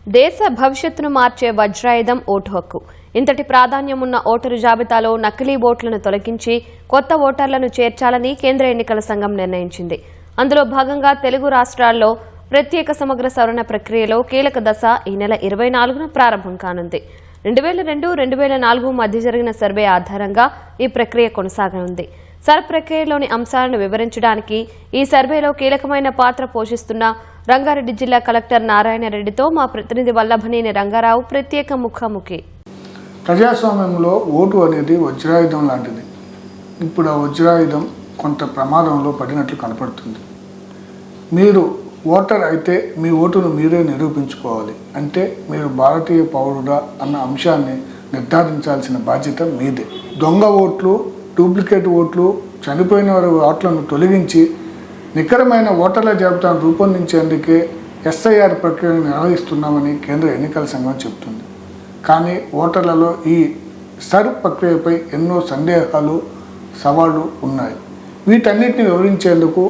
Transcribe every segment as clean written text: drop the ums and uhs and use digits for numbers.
దేశ భవిష్యత్తును మార్చే వజ్రాయుధం ఓటు హక్కు. ఇంతటి ప్రాధాన్యం ఉన్న ఓటరు జాబితాలో నకిలీ ఓట్లను తొలగించి కొత్త ఓటర్లను చేర్చాలని కేంద్ర ఎన్నికల సంఘం నిర్ణయించింది. అందులో భాగంగా తెలుగు రాష్ట్రాల్లో ప్రత్యేక సమగ్ర సవరణ ప్రక్రియలో కీలక దశ ఈ నెల 24న ప్రారంభం కానుంది. 2002-2004 మధ్య జరిగిన సర్వే ఆధారంగా ఈ ప్రక్రియ కొనసాగనుంది. ప్రక్రియలోని అంశాలను వివరించడానికి ఈ సర్వేలో కీలకమైన పాత్ర పోషిస్తున్న రంగారెడ్డి జిల్లా కలెక్టర్ నారాయణ రెడ్డితో మా ప్రతినిధి వల్లభనేని రంగారావు ప్రత్యేక ముఖాముఖి. ప్రజాస్వామ్యంలో ఓటు అనేది వజ్రాయుధం లాంటిది. ఇప్పుడు ఆ వజ్రాయుధం కొంత ప్రమాదంలో పడినట్లు కనపడుతుంది. మీరు ఓటర్ అయితే మీ ఓటును మీరే నిరూపించుకోవాలి. అంటే మీరు భారతీయ పౌరుడా అన్న అంశాన్ని నిర్ధారించాల్సిన బాధ్యత మీదే. దొంగ ఓట్లు, డూప్లికేట్ ఓట్లు, చనిపోయిన వారి ఓట్లను తొలగించి నికరమైన ఓటర్ల జాబితాను రూపొందించేందుకే ఎస్ఐఆర్ ప్రక్రియను నిర్వహిస్తున్నామని కేంద్ర ఎన్నికల సంఘం చెబుతుంది. కానీ ఓటర్లలో ఈ ప్రక్రియపై ఎన్నో సందేహాలు, సవాళ్లు ఉన్నాయి. వీటన్నిటిని వివరించేందుకు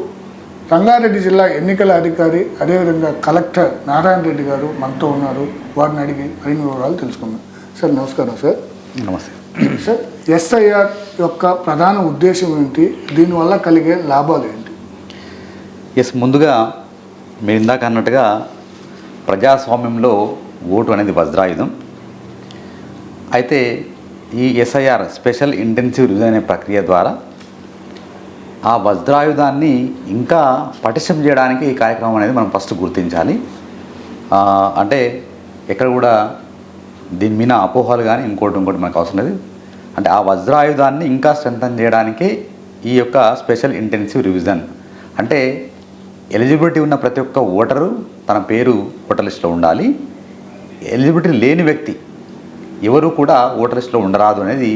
రంగారెడ్డి జిల్లా ఎన్నికల అధికారి అదేవిధంగా కలెక్టర్ నారాయణ రెడ్డి గారు మనతో ఉన్నారు. వారిని అడిగి మరిన్ని వివరాలు తెలుసుకుందాం. సార్ నమస్కారం. సార్ నమస్తే. సార్, ఎస్ఐఆర్ యొక్క ప్రధాన ఉద్దేశం ఏంటి? దీనివల్ల కలిగే లాభాలు ఏంటి? ముందుగా మీరు ఇందాక అన్నట్టుగా ప్రజాస్వామ్యంలో ఓటు అనేది వజ్రాయుధం. అయితే ఈ ఎస్ఐఆర్ స్పెషల్ ఇంటెన్సివ్ రివిజన్ అనే ప్రక్రియ ద్వారా ఆ వజ్రాయుధాన్ని ఇంకా పటిష్టం చేయడానికి ఈ కార్యక్రమం అనేది మనం ఫస్ట్ గుర్తించాలి. అంటే ఎక్కడ కూడా దీని మీద అపోహలు కానీ ఇంకోటి మనకు అవసరం లేదు. అంటే ఆ వజ్రాయుధాన్ని ఇంకా స్ట్రెంథన్ చేయడానికి ఈ యొక్క స్పెషల్ ఇంటెన్సివ్ రివిజన్. అంటే ఎలిజిబిలిటీ ఉన్న ప్రతి ఒక్క ఓటరు తన పేరు ఓటర్ లిస్టులో ఉండాలి. ఎలిజిబిలిటీ లేని వ్యక్తి ఎవరు కూడా ఓటర్ లిస్టులో ఉండరాదు అనేది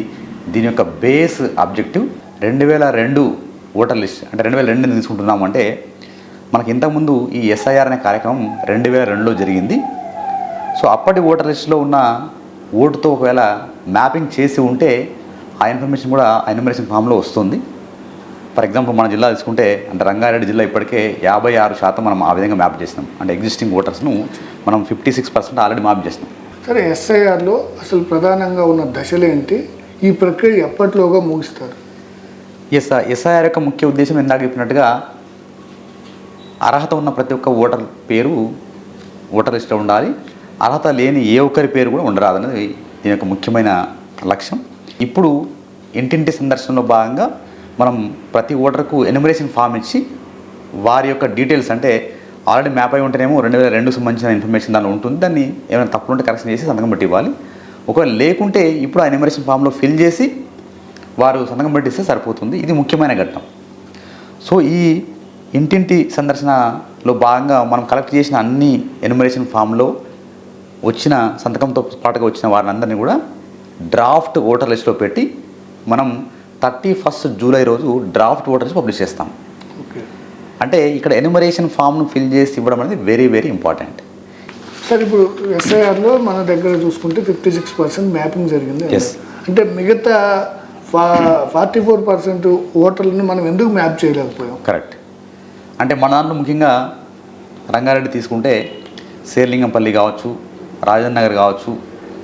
దీని యొక్క బేస్ ఆబ్జెక్టివ్. 2002 ఓటర్ లిస్ట్ అంటే 2002 తీసుకుంటున్నాము. అంటే మనకి ఇంతకుముందు ఈ ఎస్ఐఆర్ అనే కార్యక్రమం 2002లో జరిగింది. సో అప్పటి ఓటర్ లిస్టులో ఉన్న ఓటుతో ఒకవేళ మ్యాపింగ్ చేసి ఉంటే ఆ ఇన్ఫర్మేషన్ కూడా ఆ ఎన్యుమరేషన్ ఫామ్లో వస్తుంది. ఫర్ ఎగ్జాంపుల్ మన జిల్లా తీసుకుంటే అంటే రంగారెడ్డి జిల్లా ఇప్పటికే 56% మనం ఆ విధంగా మ్యాప్ చేసినాం. అంటే ఎగ్జిస్టింగ్ ఓటర్స్ను మనం 56% ఆల్రెడీ మ్యాప్ చేసినాం. సరే, ఎస్ఐఆర్లో అసలు ప్రధానంగా ఉన్న దశలు ఏంటి? ఈ ప్రక్రియ ఎప్పటిలోగా ముగిస్తారు? ఎస్ఐఆర్ యొక్క ముఖ్య ఉద్దేశం ఇందాక చెప్పినట్టుగా అర్హత ఉన్న ప్రతి ఒక్క ఓటర్ పేరు ఓటర్ లిస్టులో ఉండాలి. అర్హత లేని ఏ ఒక్కరి పేరు కూడా ఉండరాదనేది దీని యొక్క ముఖ్యమైన లక్ష్యం. ఇప్పుడు ఇంటింటి సందర్శనలో భాగంగా మనం ప్రతి ఓటర్కు ఎన్యుమరేషన్ ఫామ్ ఇచ్చి వారి యొక్క డీటెయిల్స్ అంటే ఆల్రెడీ మ్యాప్ అయి ఉంటేనేమో 2002 సంబంధించిన ఇన్ఫర్మేషన్ దానిలో ఉంటుంది. దాన్ని ఏమైనా తప్పులు ఉంటే కరెక్షన్ చేసి సంతకం పెట్టి ఇవ్వాలి. ఒకవేళ లేకుంటే ఇప్పుడు ఆ ఎన్యుమరేషన్ ఫామ్లో ఫిల్ చేసి వారు సంతకం పెట్టిస్తే సరిపోతుంది. ఇది ముఖ్యమైన ఘట్టం. సో ఈ ఇంటింటి సందర్శనలో భాగంగా మనం కలెక్ట్ చేసిన అన్ని ఎన్యుమరేషన్ ఫామ్లో వచ్చిన సంతకంతో పాటుగా వచ్చిన వారిని అందరినీ కూడా డ్రాఫ్ట్ ఓటర్ లిస్ట్లో పెట్టి మనం 31 జూలై రోజు డ్రాఫ్ట్ ఓటర్ లిస్ట్ పబ్లిష్ చేస్తాం. అంటే ఇక్కడ ఎన్యుమరేషన్ ఫామ్ను ఫిల్ చేసి ఇవ్వడం అనేది వెరీ వెరీ ఇంపార్టెంట్. సార్, ఇప్పుడు ఎస్ఐఆర్లో మన దగ్గర చూసుకుంటే 56% మ్యాపింగ్ జరిగింది. అంటే మిగతా 44% ఓటర్లను మనం ఎందుకు మ్యాప్ చేయలేకపోయాం? కరెక్ట్. అంటే మన దాంట్లో ముఖ్యంగా రంగారెడ్డి తీసుకుంటే శేర్లింగంపల్లి కావచ్చు, రాజేంద్ర నగర్ కావచ్చు,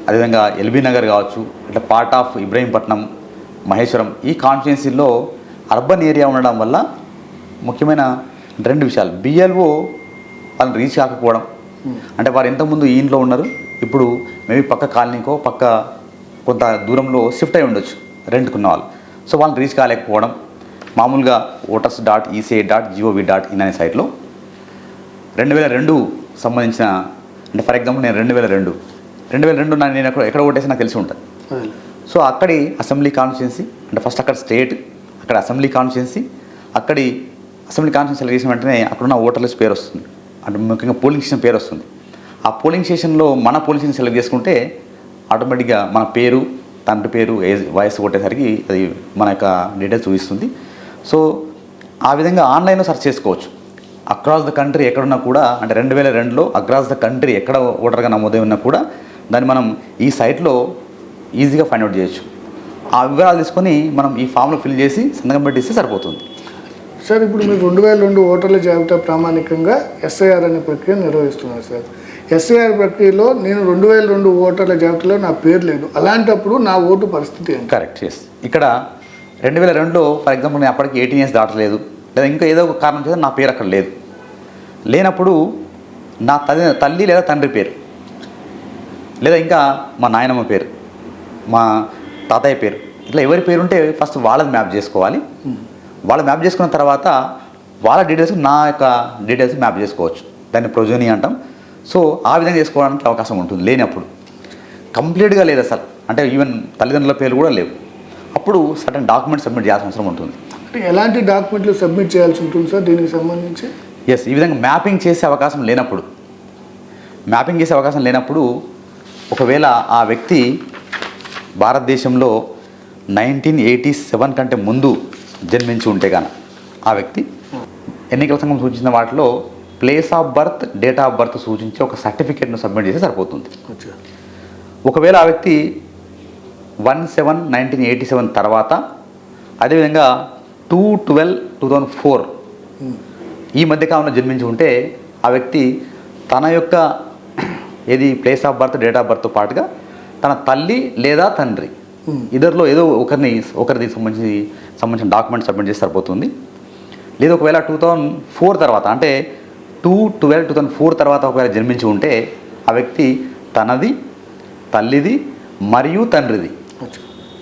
అదేవిధంగా ఎల్బీ నగర్ కావచ్చు, అంటే పార్ట్ ఆఫ్ ఇబ్రహీంపట్నం, మహేశ్వరం ఈ కాన్స్టిట్యున్సీల్లో అర్బన్ ఏరియా ఉండడం వల్ల ముఖ్యమైన 2 విషయాలు. బిఎల్ఓ వాళ్ళని రీచ్ కాకపోవడం. అంటే వారు ఇంతకుముందు ఈ ఇంట్లో ఉన్నారు, ఇప్పుడు మేబీ పక్క కాలనీకో పక్క కొంత దూరంలో షిఫ్ట్ అయి ఉండొచ్చు రెంట్కున్న వాళ్ళు. సో వాళ్ళని రీచ్ కాలేకపోవడం. మామూలుగా voters.eci.gov.in అనే సైట్లో 2002 సంబంధించిన అంటే ఫర్ ఎగ్జాంపుల్ నేను 2002 నేను ఎక్కడ ఓటేసి నాకు తెలిసి ఉంటుంది. సో అక్కడి అసెంబ్లీ కాన్స్టిట్యున్సీ అంటే ఫస్ట్ అక్కడ స్టేట్, అక్కడ అసెంబ్లీ కాన్స్టిట్యున్సీ, అక్కడి అసెంబ్లీ కాన్స్టిట్యున్సీ సెలెక్ట్ చేసిన వెంటనే అక్కడున్న ఓటర్ లిస్ట్ పేరు వస్తుంది. అంటే ముఖ్యంగా పోలింగ్ స్టేషన్ పేరు వస్తుంది. ఆ పోలింగ్ స్టేషన్లో మన పోలింగ్ స్టేషన్ సెలెక్ట్ చేసుకుంటే ఆటోమేటిక్గా మన పేరు, తండ్రి పేరు, ఏజ్, వయసు కొట్టేసరికి అది మన యొక్క డీటెయిల్స్ చూపిస్తుంది. సో ఆ విధంగా ఆన్లైన్లో సెర్చ్ చేసుకోవచ్చు. అక్రాస్ ద కంట్రీ ఎక్కడున్నా కూడా అంటే 2002లో అక్రాస్ ద కంట్రీ ఎక్కడ ఓటర్గా నమోదై ఉన్నా కూడా దాన్ని మనం ఈ సైట్లో ఈజీగా ఫైండ్ అవుట్ చేయొచ్చు. ఆ వివరాలు తీసుకొని మనం ఈ ఫామ్లో ఫిల్ చేసి సంతకం పెట్టిస్తే సరిపోతుంది. సార్, ఇప్పుడు మీరు 2002 ఓటర్ల జాబితా ప్రామాణికంగా ఎస్ఐఆర్ అనే ప్రక్రియ నిర్వహిస్తున్నారు. సార్, ఎస్ఐఆర్ ప్రక్రియలో నేను 2002 ఓటర్ల జాబితాలో నా పేరు లేదు, అలాంటప్పుడు నా ఓటు పరిస్థితి ఏంటి? కరెక్ట్. ఎస్. ఇక్కడ 2002లో ఫర్ ఎగ్జాంపుల్ నేను అప్పటికి 18 ఇయర్స్ దాటలేదు, లేదా ఇంకా ఏదో ఒక కారణం చేత నా పేరు అక్కడ లేదు. లేనప్పుడు నా తల్లి లేదా తండ్రి పేరు, లేదా ఇంకా మా నాయనమ్మ పేరు, మా తాతయ్య పేరు, ఇట్లా ఎవరి పేరు ఉంటే ఫస్ట్ వాళ్ళది మ్యాప్ చేసుకోవాలి. వాళ్ళు మ్యాప్ చేసుకున్న తర్వాత వాళ్ళ డీటెయిల్స్ నా యొక్క డీటెయిల్స్ మ్యాప్ చేసుకోవచ్చు. దాన్ని ప్రొజోనీ అంటాం. సో ఆ విధంగా చేసుకోవడానికి అవకాశం ఉంటుంది. లేనప్పుడు కంప్లీట్గా లేదు అసలు, అంటే ఈవెన్ తల్లిదండ్రుల పేర్లు కూడా లేవు, అప్పుడు సర్టన్ డాక్యుమెంట్ సబ్మిట్ చేయాల్సిన అవసరం ఉంటుంది. అంటే ఎలాంటి డాక్యుమెంట్లు సబ్మిట్ చేయాల్సి ఉంటుంది సార్ దీనికి సంబంధించి? ఎస్, ఈ విధంగా మ్యాపింగ్ చేసే అవకాశం లేనప్పుడు ఒకవేళ ఆ వ్యక్తి భారతదేశంలో 1987 కంటే ముందు జన్మించి ఉంటే కానీ ఆ వ్యక్తి ఎన్నికల సంఘం సూచించిన వాటిలో place of birth, date of birth సూచించి ఒక సర్టిఫికేట్ను సబ్మిట్ చేస్తే సరిపోతుంది. ఒకవేళ ఆ వ్యక్తి 1/7/1987 తర్వాత, అదేవిధంగా 2/12/2004 ఈ మధ్యకాలంలో జన్మించి ఉంటే ఆ వ్యక్తి తన యొక్క place of birth, date of బర్త్తో పాటుగా తన తల్లి లేదా తండ్రి ఇద్దరిలో ఏదో ఒకరిది సంబంధించిన డాక్యుమెంట్ సబ్మిట్ చేసి సరిపోతుంది. లేదా ఒకవేళ 2004 తర్వాత, అంటే 2/12/2004 తర్వాత ఒకవేళ జన్మించి ఉంటే ఆ వ్యక్తి తనది, తల్లిది మరియు తండ్రిది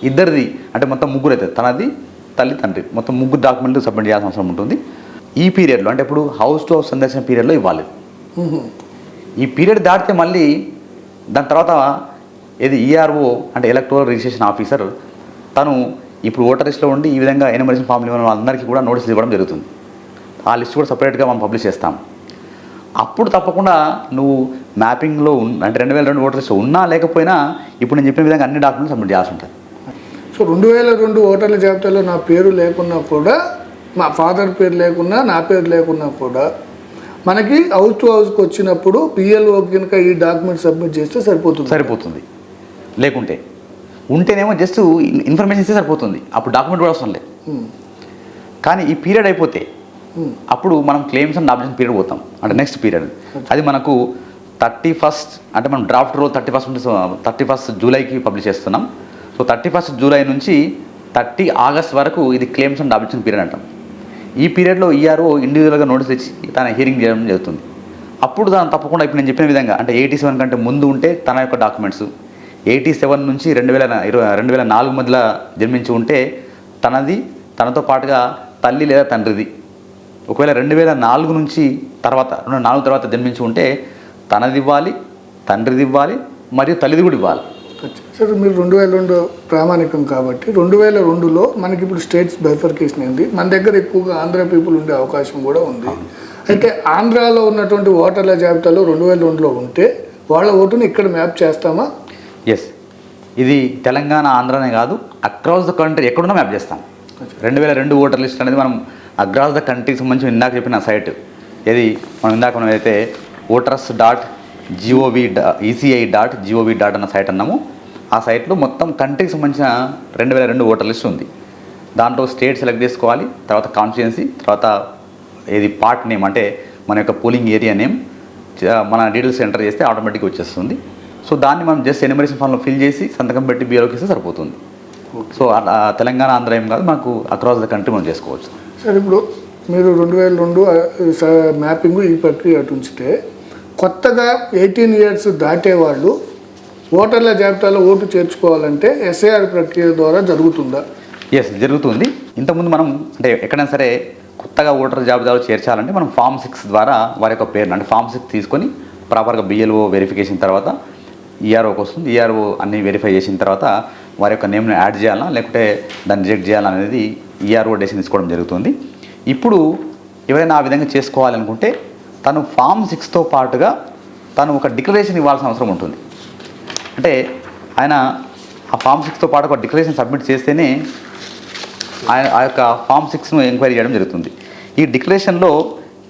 ఇద్దరిది, అంటే మొత్తం ముగ్గురు అవుతుంది, తనది, తల్లి, తండ్రి, మొత్తం ముగ్గురు డాక్యుమెంట్లు సబ్మిట్ చేయాల్సిన అవసరం ఉంటుంది. ఈ పీరియడ్లో, అంటే ఇప్పుడు హౌస్ టు హౌస్ సందర్శన పీరియడ్లో ఇవ్వాలి. ఈ పీరియడ్ దాటితే మళ్ళీ దాని తర్వాత ఈఆర్ఓ అంటే ఎలక్టోరల్ రిజిస్ట్రేషన్ ఆఫీసర్ తను ఇప్పుడు ఓటర్ లిస్ట్లో ఉండి ఈ విధంగా ఎన్యూమరేషన్ ఫామ్లు ఇవ్వడం వాళ్ళందరికీ కూడా నోటీసులు ఇవ్వడం జరుగుతుంది. ఆ లిస్ట్ కూడా సపరేట్గా మనం పబ్లిష్ చేస్తాం. అప్పుడు తప్పకుండా నువ్వు మ్యాపింగ్లో అంటే 2002 ఓటర్ లిస్ట్ ఉన్నా లేకపోయినా ఇప్పుడు నేను చెప్పిన విధంగా అన్ని డాక్యుమెంట్స్ సబ్మిట్ చేయాల్సి ఉంటుంది. సో 2002 ఓటర్ల జాబితాలో నా పేరు లేకున్నా కూడా, మా ఫాదర్ పేరు లేకున్నా, నా పేరు లేకున్నా కూడా మనకి హౌస్ టు హౌస్కి వచ్చినప్పుడు పిఎల్ఓ కనుక ఈ డాక్యుమెంట్ సబ్మిట్ చేస్తే సరిపోతుంది. లేకుంటే ఉంటేనేమో జస్ట్ ఇన్ఫర్మేషన్ ఇస్తే సరిపోతుంది, అప్పుడు డాక్యుమెంట్ కూడా అవసరం లేదు. కానీ ఈ పీరియడ్ అయిపోతే అప్పుడు మనం క్లెయిమ్స్ అండ్ ఆబ్జెక్షన్ పీరియడ్ పోతాం, అంటే నెక్స్ట్ పీరియడ్. అది మనకు 31st, అంటే మనం డ్రాఫ్ట్ రోల్ 31st జూలైకి పబ్లిష్ చేస్తున్నాం. సో 31st జూలై నుంచి 30 ఆగస్ట్ వరకు ఇది క్లెయిమ్స్ అండ్ ఆబ్జెక్షన్ పీరియడ్ అంటాం. ఈ పీరియడ్లో ఈఆర్ఓ ఇండివిజువల్గా నోటీస్ ఇచ్చి తన హియరింగ్ చేయడం జరుగుతుంది. అప్పుడు దాన్ని తప్పకుండా ఇప్పుడు నేను చెప్పిన విధంగా, అంటే 87 కంటే ముందు ఉంటే తన యొక్క డాక్యుమెంట్స్, 87 నుంచి 2004 మధ్యలో జన్మించి ఉంటే తనది, తనతో పాటుగా తల్లి లేదా తండ్రిది. ఒకవేళ 2004 నుంచి తర్వాత 2004 తర్వాత జన్మించి ఉంటే తనది ఇవ్వాలి, తండ్రిది ఇవ్వాలి మరియు తల్లిది కూడా ఇవ్వాలి. సార్ మీరు 2002 ప్రామాణికం కాబట్టి 2002లో మనకి ఇప్పుడు స్టేట్స్ బైఫర్కేషన్ అయింది. మన దగ్గర ఎక్కువగా ఆంధ్ర పీపుల్ ఉండే అవకాశం కూడా ఉంది. అయితే ఆంధ్రాలో ఉన్నటువంటి ఓటర్ల జాబితాలో 2002లో ఉంటే వాళ్ళ ఓటుని ఇక్కడ మ్యాప్ చేస్తామా? ఎస్, ఇది తెలంగాణ, ఆంధ్రానే కాదు, అక్రాస్ ద కంట్రీ ఎక్కడున్నా మ్యాప్ చేస్తాం. 2002 ఓటర్ లిస్ట్ అనేది మనం అక్రాస్ ద కంట్రీకి సంబంధించి ఇందాక చెప్పిన సైట్ మనం అయితే voters.eci.gov.in అన్న సైట్ అన్నాము. ఆ సైట్లో మొత్తం కంట్రీకి సంబంధించిన 2002 ఓటర్ లిస్ట్ ఉంది. దాంట్లో స్టేట్ సెలెక్ట్ చేసుకోవాలి, తర్వాత కాన్స్టిట్యుయెన్సీ, తర్వాత పార్ట్ నేమ్, అంటే మన యొక్క పోలింగ్ ఏరియా నేమ్, మన డీటెయిల్స్ ఎంటర్ చేస్తే ఆటోమేటిక్గా వచ్చేస్తుంది. సో దాన్ని మనం జస్ట్ ఎన్యూమరేషన్ ఫామ్లో ఫిల్ చేసి సంతకం పెట్టి బిఎల్ఓకి ఇస్తే సరిపోతుంది. సో తెలంగాణ, ఆంధ్ర ఏం కాదు, మనకు అక్రాస్ ద కంట్రీ మనం చేసుకోవచ్చు. సార్ ఇప్పుడు మీరు 2002 మ్యాపింగ్ ఈ ప్రక్రియ అటు ఉంచితే, కొత్తగా 18 ఇయర్స్ దాటేవాళ్ళు ఓటర్ల జాబితాలో ఓటు చేర్చుకోవాలంటే ఎస్ఐఆర్ ప్రక్రియ ద్వారా జరుగుతుందా? ఎస్, జరుగుతుంది. ఇంతకుముందు మనం అంటే ఎక్కడైనా సరే కొత్తగా ఓటర్ జాబితాలో చేర్చాలంటే మనం Form 6 ద్వారా వారి యొక్క పేరు, అంటే Form 6 తీసుకొని ప్రాపర్గా బిఎల్ఓ వెరిఫికేషన్ తర్వాత ఈఆర్ఓకి వస్తుంది. ఈఆర్ఓ అన్ని వెరిఫై చేసిన తర్వాత వారి యొక్క నేమ్ని యాడ్ చేయాలా లేకుంటే దాన్ని రిజెక్ట్ చేయాలనేది ఈఆర్ఓ డెసిషన్ తీసుకోవడం జరుగుతుంది. ఇప్పుడు ఎవరైనా ఆ విధంగా చేసుకోవాలనుకుంటే తను Form 6తో పాటుగా తను ఒక డిక్లరేషన్ ఇవ్వాల్సిన అవసరం ఉంటుంది. అంటే ఆయన ఆ Form 6తో పాటు ఒక డిక్లరేషన్ సబ్మిట్ చేస్తేనే ఆయన ఆ యొక్క Form 6ను ఎంక్వైరీ చేయడం జరుగుతుంది. ఈ డిక్లరేషన్లో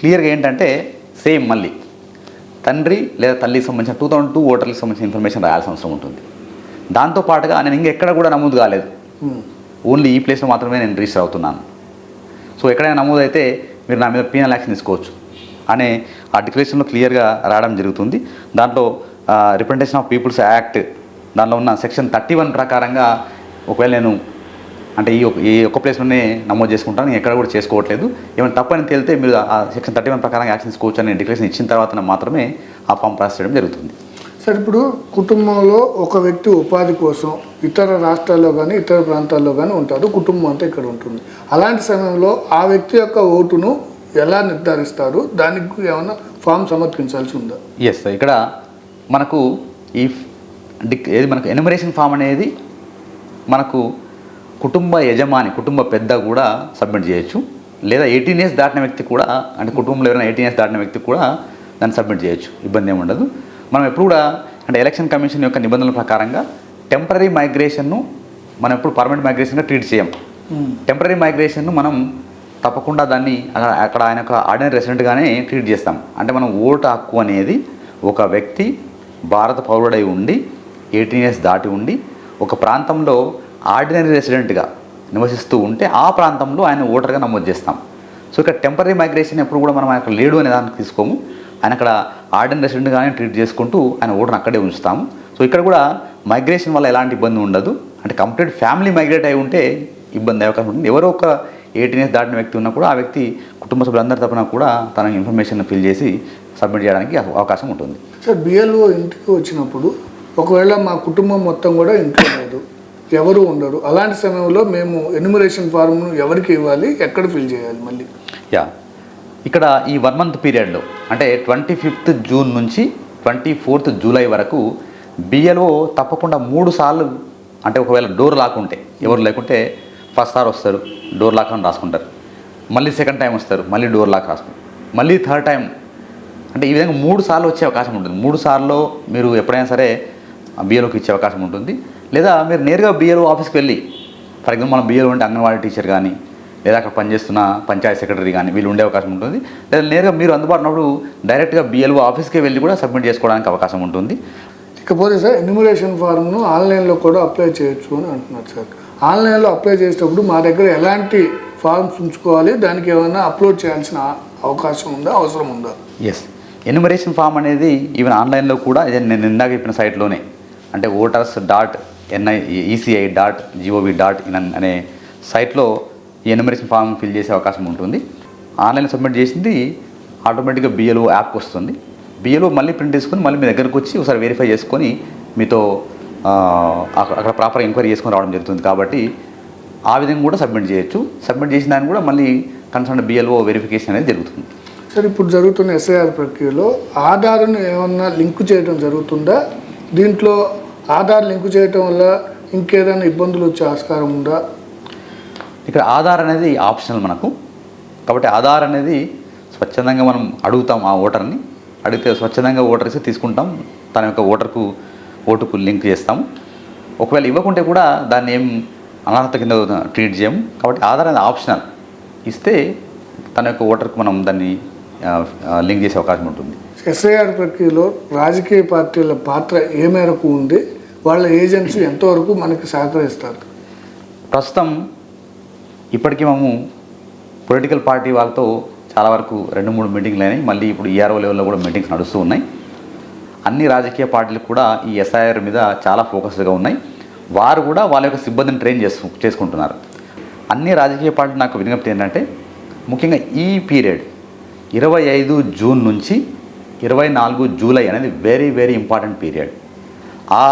క్లియర్గా ఏంటంటే సేమ్ మళ్ళీ తండ్రి లేదా తల్లికి సంబంధించిన 2002 ఓటర్లకు సంబంధించిన ఇన్ఫర్మేషన్ రాయాల్సిన అవసరం ఉంటుంది. దాంతోపాటుగా నేను ఇంకెక్కడ కూడా నమోదు కాలేదు, ఓన్లీ ఈ ప్లేస్లో మాత్రమే నేను రిజిస్టర్ అవుతున్నాను. సో ఎక్కడైనా నమోదు అయితే మీరు నా మీద పీనల్ యాక్షన్ తీసుకోవచ్చు. అనే ఆ డిక్లరేషన్లో క్లియర్గా రావడం జరుగుతుంది. దాంట్లో రిప్రజెంటేషన్ ఆఫ్ పీపుల్స్ యాక్ట్ దానిలో ఉన్న సెక్షన్ 31 ప్రకారంగా ఒకవేళ నేను అంటే ఈ ఒక్క ప్లేస్లోనే నమోదు చేసుకుంటాను, నేను ఎక్కడ కూడా చేసుకోవట్లేదు, ఏమైనా తప్పని తేలితే మీరు ఆ సెక్షన్ 31 ప్రకారం యాక్షన్ తీసుకోవచ్చు అనే డిక్లరేషన్ ఇచ్చిన తర్వాత మాత్రమే ఆ ఫామ్ ప్రాసెస్ చేయడం జరుగుతుంది. సార్, ఇప్పుడు కుటుంబంలో ఒక వ్యక్తి ఉపాధి కోసం ఇతర రాష్ట్రాల్లో కానీ ఇతర ప్రాంతాల్లో కానీ ఉంటారు, కుటుంబం అంతా ఇక్కడ ఉంటుంది. అలాంటి సమయంలో ఆ వ్యక్తి యొక్క ఓటును ఎలా నిర్ధారిస్తారు? దానికి ఏమైనా ఫామ్ సమర్పించాల్సి ఉందా? ఎస్, ఇక్కడ మనకు మనకు ఎన్యుమరేషన్ ఫామ్ అనేది మనకు కుటుంబ యజమాని, కుటుంబ పెద్ద కూడా సబ్మిట్ చేయొచ్చు, లేదా 18 years దాటిన వ్యక్తి కూడా, అంటే కుటుంబంలో ఎవరైనా 18 years దాటిన వ్యక్తి కూడా దాన్ని సబ్మిట్ చేయొచ్చు, ఇబ్బంది ఏమి ఉండదు. మనం ఎప్పుడు కూడా అంటే ఎలక్షన్ కమిషన్ యొక్క నిబంధనల ప్రకారంగా టెంపరీ మైగ్రేషన్ను మనం ఎప్పుడు పర్మనెంట్ మైగ్రేషన్గా ట్రీట్ చేయం. టెంపరీ మైగ్రేషన్ను మనం తప్పకుండా దాన్ని అక్కడ ఆయన యొక్క ఆర్డినరీ రెసిడెంట్గానే ట్రీట్ చేస్తాం. అంటే మనం ఓటు హక్కు అనేది ఒక వ్యక్తి భారత పౌరుడై ఉండి 18 years దాటి ఉండి ఒక ప్రాంతంలో ఆర్డినరీ రెసిడెంట్గా నివసిస్తూ ఉంటే ఆ ప్రాంతంలో ఆయన ఓటర్గా నమోదు చేస్తాం. సో ఇక్కడ టెంపరీ మైగ్రేషన్ ఎప్పుడు కూడా మనం ఆయన లేడు అనే దానికి తీసుకోము, ఆయన అక్కడ ఆర్డినరీ రెసిడెంట్గానే ట్రీట్ చేసుకుంటూ ఆయన ఓటర్ని అక్కడే ఉంచుతాము. సో ఇక్కడ కూడా మైగ్రేషన్ వల్ల ఎలాంటి ఇబ్బంది ఉండదు. అంటే కంప్లీట్ ఫ్యామిలీ మైగ్రేట్ అయి ఉంటే ఇబ్బంది అవకాశం ఉంటుంది. ఎవరో ఒక 18 years దాటిన వ్యక్తి ఉన్నా కూడా ఆ వ్యక్తి కుటుంబ సభ్యులందరి తరపున కూడా తన ఇన్ఫర్మేషన్ ఫిల్ చేసి సబ్మిట్ చేయడానికి అవకాశం ఉంటుంది. సార్, బిఎల్ఓ ఇంటికి వచ్చినప్పుడు ఒకవేళ మా కుటుంబం మొత్తం కూడా ఇంట్లో లేదు, ఎవరు ఉండరు, అలాంటి సమయంలో మేము ఎన్యుమరేషన్ ఫార్మ్ను ఎవరికి ఇవ్వాలి, ఎక్కడ ఫిల్ చేయాలి మళ్ళీ? ఇక్కడ ఈ 1 month పీరియడ్లో అంటే 25th June నుంచి 24th July వరకు బిఎల్ఓ తప్పకుండా 3 సార్లు, అంటే ఒకవేళ డోర్ లాక్ ఉంటే, ఎవరు లేకుంటే ఫస్ట్ సార్ వస్తారు, డోర్ లాక్ అని రాసుకుంటారు, మళ్ళీ సెకండ్ టైం వస్తారు, మళ్ళీ డోర్ లాక్ రాసుకుంటారు, మళ్ళీ థర్డ్ టైం, అంటే ఈ విధంగా 3 సార్లు వచ్చే అవకాశం ఉంటుంది. 3 సార్లు మీరు ఎప్పుడైనా సరే బిఎల్ఓకి ఇచ్చే అవకాశం ఉంటుంది. లేదా మీరు నేరుగా బిఎల్ఓ ఆఫీస్కి వెళ్ళి, ఫర్ ఎగ్జాంపుల్ మనం బిఎల్ఓ అంటే అంగన్వాడీ టీచర్ కానీ లేదా అక్కడ పనిచేస్తున్న పంచాయతీ సెక్రటరీ కానీ వీళ్ళు ఉండే అవకాశం ఉంటుంది. లేదా నేరుగా మీరు అందుబాటులో ఉన్నప్పుడు డైరెక్ట్గా బిఎల్ఓ ఆఫీస్కి వెళ్ళి కూడా సబ్మిట్ చేసుకోవడానికి అవకాశం ఉంటుంది. ఇకపోతే సార్, ఎన్యుమరేషన్ ఫార్మ్ను ఆన్లైన్లో కూడా అప్లై చేయొచ్చు అని అంటున్నారు సార్. ఆన్లైన్లో అప్లై చేసేటప్పుడు మా దగ్గర ఎలాంటి ఫార్మ్స్ ఉంచుకోవాలి, దానికి ఏమైనా అప్లోడ్ చేయాల్సిన అవకాశం ఉందా, అవసరం ఉందా? ఎస్, ఎన్యుమరేషన్ ఫామ్ అనేది ఈవెన్ ఆన్లైన్లో కూడా నేను ఇందాక చెప్పిన సైట్లోనే, అంటే voters.eci.gov.in అనే సైట్లో ఈ ఎన్యుమరేషన్ ఫామ్ ఫిల్ చేసే అవకాశం ఉంటుంది. ఆన్లైన్ సబ్మిట్ చేసింది ఆటోమేటిక్గా బిఎల్ఓ యాప్కి వస్తుంది. బిఎల్ఓ మళ్ళీ ప్రింట్ తీసుకొని మళ్ళీ మీ దగ్గరకు వచ్చి ఒకసారి వెరిఫై చేసుకొని మీతో అక్కడ ప్రాపర్ ఎంక్వైరీ చేసుకొని రావడం జరుగుతుంది. కాబట్టి ఆ విధంగా కూడా సబ్మిట్ చేయొచ్చు. సబ్మిట్ చేసిన దాన్ని కూడా మళ్ళీ కన్సర్న్ బిఎల్ఓ వెరిఫికేషన్ అనేది జరుగుతుంది. సార్, ఇప్పుడు జరుగుతున్న ఎస్ఐఆర్ ప్రక్రియలో ఆధార్ను ఏమన్నా లింకు చేయడం జరుగుతుందా? దీంట్లో ఆధార్ లింకు చేయడం వల్ల ఇంకేదైనా ఇబ్బందులు వచ్చే ఆస్కారం ఉందా? ఇక్కడ ఆధార్ అనేది ఆప్షనల్ మనకు, కాబట్టి ఆధార్ అనేది స్వచ్ఛందంగా మనం అడుగుతాం. ఆ ఓటర్ని అడిగితే స్వచ్ఛందంగా ఓటర్ ఇస్తే తీసుకుంటాం, తన యొక్క ఓటుకు లింక్ చేస్తాము. ఒకవేళ ఇవ్వకుంటే కూడా దాన్ని ఏం అనర్హత కింద ట్రీట్ చేయము. కాబట్టి ఆధార్ అనేది ఆప్షనల్, ఇస్తే తన యొక్క ఓటర్కు మనం దాన్ని లింక్ చేసే అవకాశం ఉంటుంది. ఎస్ఐఆర్ ప్రక్రియలో రాజకీయ పార్టీల పాత్ర ఏ మేరకు ఉంది, వాళ్ళ ఏజెంట్స్ ఎంతవరకు మనకి సహకరిస్తారు? ప్రస్తుతం ఇప్పటికీ మేము పొలిటికల్ పార్టీ వాళ్ళతో చాలా వరకు 2-3 మీటింగ్లు అయినాయి. మళ్ళీ ఇప్పుడు ఈఆర్ఓ లెవెల్లో కూడా మీటింగ్స్ నడుస్తూ ఉన్నాయి. అన్ని రాజకీయ పార్టీలు కూడా ఈ ఎస్ఐఆర్ మీద చాలా ఫోకస్డ్గా ఉన్నాయి. వారు కూడా వాళ్ళ యొక్క సిబ్బందిని ట్రైన్ చేసుకుంటున్నారు. అన్ని రాజకీయ పార్టీలు నాకు విజ్ఞప్తి ఏంటంటే, ముఖ్యంగా ఈ పీరియడ్ 25 June నుంచి 24 July అనేది వెరీ వెరీ ఇంపార్టెంట్ పీరియడ్. ఆ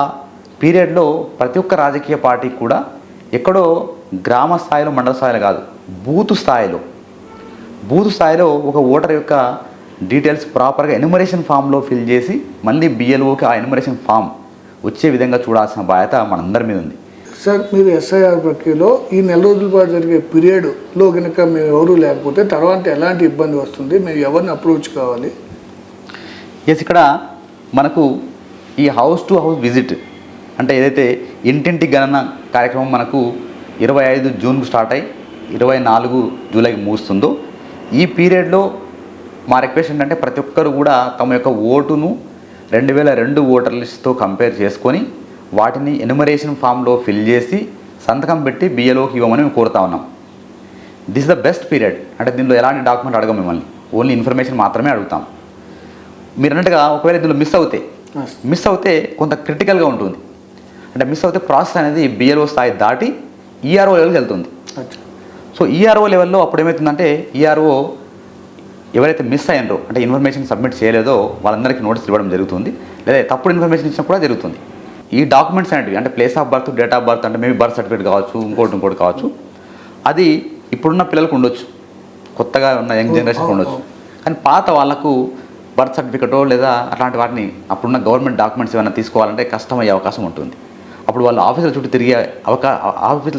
పీరియడ్లో ప్రతి ఒక్క రాజకీయ పార్టీకి కూడా ఎక్కడో గ్రామ స్థాయిలో, మండల స్థాయిలో కాదు, బూత్ స్థాయిలో ఒక ఓటర్ యొక్క డీటెయిల్స్ ప్రాపర్గా ఎన్యుమరేషన్ ఫామ్లో ఫిల్ చేసి మళ్ళీ బిఎల్ఓకి ఆ ఎన్యుమరేషన్ ఫామ్ వచ్చే విధంగా చూడాల్సిన బాధ్యత మనందరి మీద ఉంది. సార్, మీరు ఎస్ఐఆర్ ప్రక్రియలో ఈ 4 రోజుల పాటు జరిగే పీరియడ్లో కనుక మేము ఎవరు లేకపోతే తర్వాత ఎలాంటి ఇబ్బంది వస్తుంది, మేము ఎవరిని అప్రోచ్ కావాలి? ఇక్కడ మనకు ఈ హౌస్ టు హౌస్ విజిట్ అంటే ఏదైతే ఇంటింటి గణన కార్యక్రమం మనకు 25 June స్టార్ట్ అయ్యి 24 July ముగుస్తుందో, ఈ పీరియడ్లో మా రిక్వెస్ట్ ఏంటంటే ప్రతి ఒక్కరు కూడా తమ యొక్క ఓటును 2002 ఓటర్ లిస్ట్తో కంపేర్ చేసుకొని వాటిని ఎన్యుమరేషన్ ఫామ్లో ఫిల్ చేసి సంతకం పెట్టి బిఎల్ఓకి ఇవ్వమని మేము కోరుతా ఉన్నాం. This is the best period. అంటే దీనిలో ఎలాంటి డాక్యుమెంట్ అడగం మిమ్మల్ని. ఓన్లీ ఇన్ఫర్మేషన్ మాత్రమే అడుగుతాం. మీరు అన్నట్టుగా ఒకవేళ ఇందులో మిస్ అవుతే కొంత క్రిటికల్గా ఉంటుంది. అంటే మిస్ అవుతే ప్రాసెస్ అనేది బిఎల్ఓ స్థాయి దాటి ఈఆర్ఓ లెవెల్కి వెళ్తుంది. సో ఈఆర్ఓ లెవెల్లో అప్పుడు ఏమవుతుందంటే ఈఆర్ఓ ఎవరైతే మిస్ అయ్యారో అంటే ఇన్ఫర్మేషన్ సబ్మిట్ చేయలేదో వాళ్ళందరికీ నోటీస్ ఇవ్వడం జరుగుతుంది, లేదా తప్పుడు ఇన్ఫర్మేషన్ ఇచ్చినా కూడా జరుగుతుంది. ఈ డాక్యుమెంట్స్ అనేవి అంటే place of birth, date of birth, అంటే మేబీ బర్త్ సర్టిఫికేట్ కావచ్చు, ఇంకోటి కావచ్చు, అది ఇప్పుడున్న పిల్లలకు ఉండొచ్చు, కొత్తగా ఉన్న యంగ్ జనరేషన్కి ఉండొచ్చు. కానీ పాత వాళ్ళకు బర్త్ సర్టిఫికేటో లేదా అట్లాంటి వాటిని అప్పుడున్న గవర్నమెంట్ డాక్యుమెంట్స్ ఏమైనా తీసుకోవాలంటే కష్టమయ్యే అవకాశం ఉంటుంది. అప్పుడు వాళ్ళు ఆఫీసుల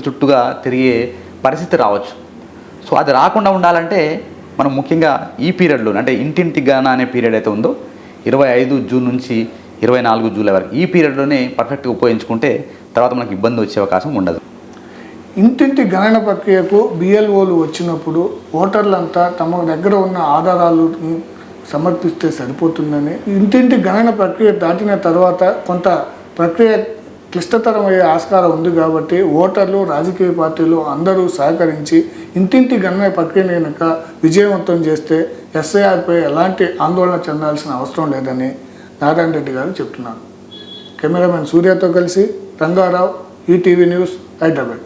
చుట్టూగా తిరిగే పరిస్థితి రావచ్చు. సో అది రాకుండా ఉండాలంటే మనం ముఖ్యంగా ఈ పీరియడ్లో అంటే ఇంటింటి గణన అనే పీరియడ్ అయితే ఉందో 25 జూన్ నుంచి 24 జూలై వరకు ఈ పీరియడ్లోనే పర్ఫెక్ట్గా ఉపయోగించుకుంటే తర్వాత మనకు ఇబ్బంది వచ్చే అవకాశం ఉండదు. ఇంటింటి గణన ప్రక్రియకు బిఎల్ఓలు వచ్చినప్పుడు ఓటర్లంతా తమ దగ్గర ఉన్న ఆధారాలు సమర్పిస్తే సరిపోతుందని, ఇంటింటి గణన ప్రక్రియ దాటిన తర్వాత కొంత ప్రక్రియ క్లిష్టతరమయ్యే ఆస్కారం ఉంది కాబట్టి ఓటర్లు, రాజకీయ పార్టీలు అందరూ సహకరించి ఇంటింటి గణన ప్రక్రియను కనుక విజయవంతం చేస్తే ఎస్ఐఆర్పై ఎలాంటి ఆందోళన చెందాల్సిన అవసరం లేదని నారాయణ రెడ్డి గారు చెప్తున్నారు. కెమెరామెన్ సూర్యతో కలిసి రంగారావు, ఈటీవీ న్యూస్, హైదరాబాద్.